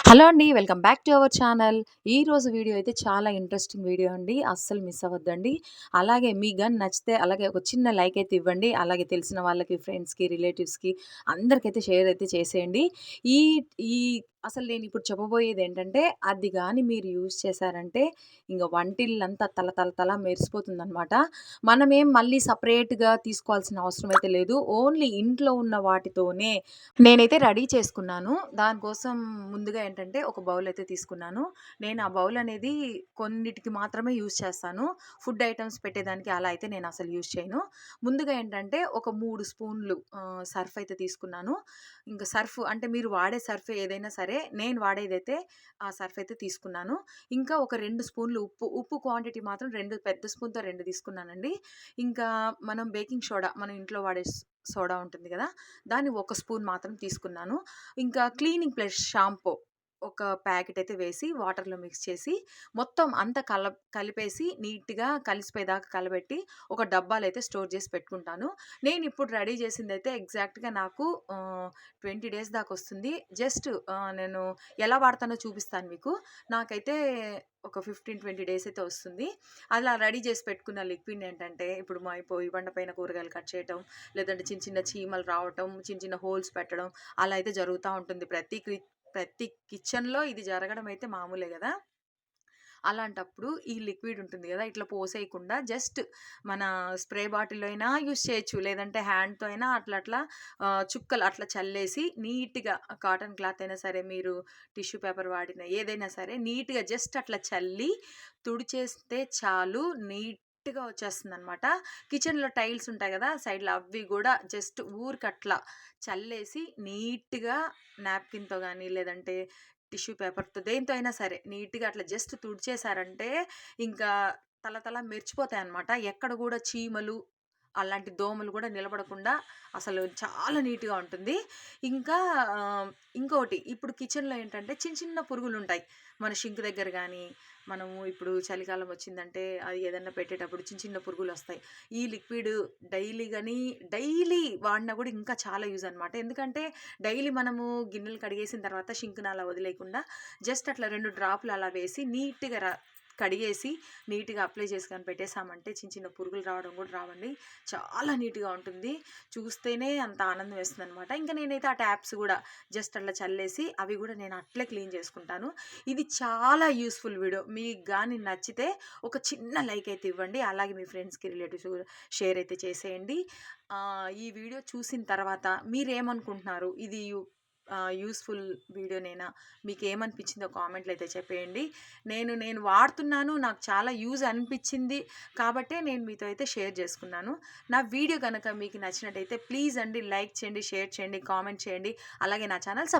Hello అండి. Welcome back to our channel. ఈరోజు video అయితే చాలా ఇంట్రెస్టింగ్ వీడియో అండి. అస్సలు మిస్ అవ్వద్దండి. అలాగే మీకు గాని నచ్చితే అలాగే ఒక చిన్న లైక్ అయితే ఇవ్వండి. అలాగే తెలిసిన వాళ్ళకి, ఫ్రెండ్స్‌కి, రిలేటివ్స్‌కి అందరికైతే షేర్ అయితే చేసేయండి. ఈ ఈ అసలు నేనిప్పుడు చెప్పబోయేదేంటంటే అది గాని మీరు యూజ్ చేశారంటే ఇంక వంటిల్లంతా తల తల తల మెరిసిపోతుందనమాట. మనమేం మళ్ళీ సెపరేట్‌గా తీసుకోవాల్సిన అవసరం అయితే లేదు. ఓన్లీ ఇంట్లో ఉన్న వాటితోనే నేనైతే రెడీ చేసుకున్నాను. దానికోసం ముందుగా ఏంటంటే ఒక బౌల్ అయితే తీసుకున్నాను. నేను ఆ బౌల్ అనేది కొన్నిటికి మాత్రమే యూజ్ చేస్తాను. ఫుడ్ ఐటెమ్స్ పెట్టేదానికి అలా అయితే నేను అసలు యూజ్ చేయను. ముందుగా ఏంటంటే ఒక 3 స్పూన్లు సర్ఫ్ అయితే తీసుకున్నాను. ఇంక సర్ఫ్ అంటే మీరు వాడే సర్ఫ్ ఏదైనా సరే, నేను వాడేదైతే ఆ సర్ఫ్ అయితే తీసుకున్నాను. ఇంకా ఒక 2 స్పూన్లు ఉప్పు క్వాంటిటీ మాత్రం 2 పెద్ద స్పూన్‌తో 2 తీసుకున్నానండి. ఇంకా మనం బేకింగ్ సోడా మనం ఇంట్లో వాడే సోడా ఉంటుంది గదా! దాన్ని ఒక స్పూన్ మాత్రం తీసుకున్నాను. ఇంకా క్లీనింగ్ ప్లస్ షాంపూ ఒక ప్యాకెట్ అయితే వేసి వాటర్‌లో మిక్స్ చేసి మొత్తం అంతా కలిపేసి నీట్‌గా కలిసిపోయేదాకా కలబెట్టి ఒక డబ్బాలో అయితే స్టోర్ చేసి పెట్టుకుంటాను. నేనిప్పుడు రెడీ చేసిందైతే ఎగ్జాక్ట్‌గా నాకు 20 డేస్ దాకొస్తుంది. జస్ట్ నేను ఎలా వాడతానో చూపిస్తాను మీకు. నాకైతే ఒక 15, 20 డేస్ అయితే వస్తుంది. అలా రెడీ చేసి పెట్టుకున్న లిక్విడ్ ఏంటంటే ఇప్పుడు పొయ్యి బండ పైన కూరగాయలు కట్ చేయటం, లేదంటే చిన్న చిన్న చీమలు రావటం, చిన్న చిన్న హోల్స్ పెట్టడం అలా అయితే జరుగుతా ఉంటుంది. ప్రతి కిచెన్‌లో ఇది జరగడం అయితే మామూలే గదా! అలాంటప్పుడు ఈ లిక్విడ్ ఉంటుంది గదా! ఇట్లా పోసేయకుండా జస్ట్ మన స్ప్రే బాటిల్‌లో అయినా యూజ్ చేయొచ్చు. లేదంటే హ్యాండ్‌తో అయినా అట్లా అట్లా చుక్కలు అట్లా చల్లేసి నీట్‌గా కాటన్ క్లాత్ అయినా సరే, మీరు టిష్యూ పేపర్ వాడిన ఏదైనా సరే నీట్‌గా జస్ట్ అట్లా చల్లి తుడిచేస్తే చాలు నీట్‌గా వచ్చేస్తుందనమాట. కిచెన్‌లో టైల్స్ ఉంటాయి గదా! సైడ్‌లో అవి గూడా జస్ట్ ఊరికట్లా చల్లేసి నీట్‌గా నాప్కిన్‌తో గానీ, లేదంటే టిష్యూ పేపర్‌తో దేనితో అయినా సరే నీట్‌గా అట్లా జస్ట్ తుడిచేశారంటే ఇంకా తళతళ మెరిచిపోతాయన్నమాట. ఎక్కడ గూడా చీమలు, అలాంటి దోమలు గూడా నిలబడకుండా అసలు చాలా నీట్‌గా ఉంటుంది. ఇంకా ఇంకోటి ఇప్పుడు కిచెన్‌లో ఏంటంటే చిన్న చిన్న పురుగులుంటాయి. మన షింక్ దగ్గర గానీ, మనము ఇప్పుడు చలికాలం వచ్చిందంటే అది ఏదన్నా పెట్టేటప్పుడు చిన్న చిన్న పురుగులొస్తాయి. ఈ లిక్విడ్ డైలీ వాడినా గూడా ఇంకా చాలా యూజ్ అనమాట. ఎందుకంటే డైలీ మనము గిన్నెలు కడిగేసిన తర్వాత షింక్‌ని అలా వదిలేయకుండా జస్ట్ అట్లా 2 డ్రాపులు అలా వేసి నీట్‌గా కడిగేసి నీట్‌గా అప్లై చేసి గాని పెట్టేసామంటే చిన్న చిన్న పురుగులు రావడం కూడా రావండి. చాలా నీట్‌గా ఉంటుంది. చూస్తేనే అంత ఆనందం వేస్తుందనమాట. ఇంకా నేనైతే ఆ ట్యాప్స్ గూడా జస్ట్ అట్లా చల్లేసి అవి గూడా నేను అట్లే క్లీన్ చేసుకుంటాను. ఇది చాలా యూజ్‌ఫుల్ వీడియో. మీకు గాని నచ్చితే ఒక చిన్న లైక్ అయితే ఇవ్వండి. అలాగే మీ ఫ్రెండ్స్‌కి, రిలేటివ్స్‌కి కూడా షేర్ అయితే చేసేయండి. ఈ వీడియో చూసిన తర్వాత మీరేమనుకుంటున్నారు? ఇది యూజ్‌ఫుల్ వీడియోనేనా? మీకేమనిపించిందో కామెంట్‌లో అయితే చెప్పేయండి. నేను వాడుతున్నాను. నాకు చాలా యూజ్ అనిపించింది కాబట్టే నేను మీతో అయితే షేర్ చేసుకున్నాను. నా వీడియో గనక మీకు నచ్చినట్టయితే ప్లీజ్ అండి లైక్ చేయండి, షేర్ చేయండి, కామెంట్ చేయండి. అలాగే నా ఛానల్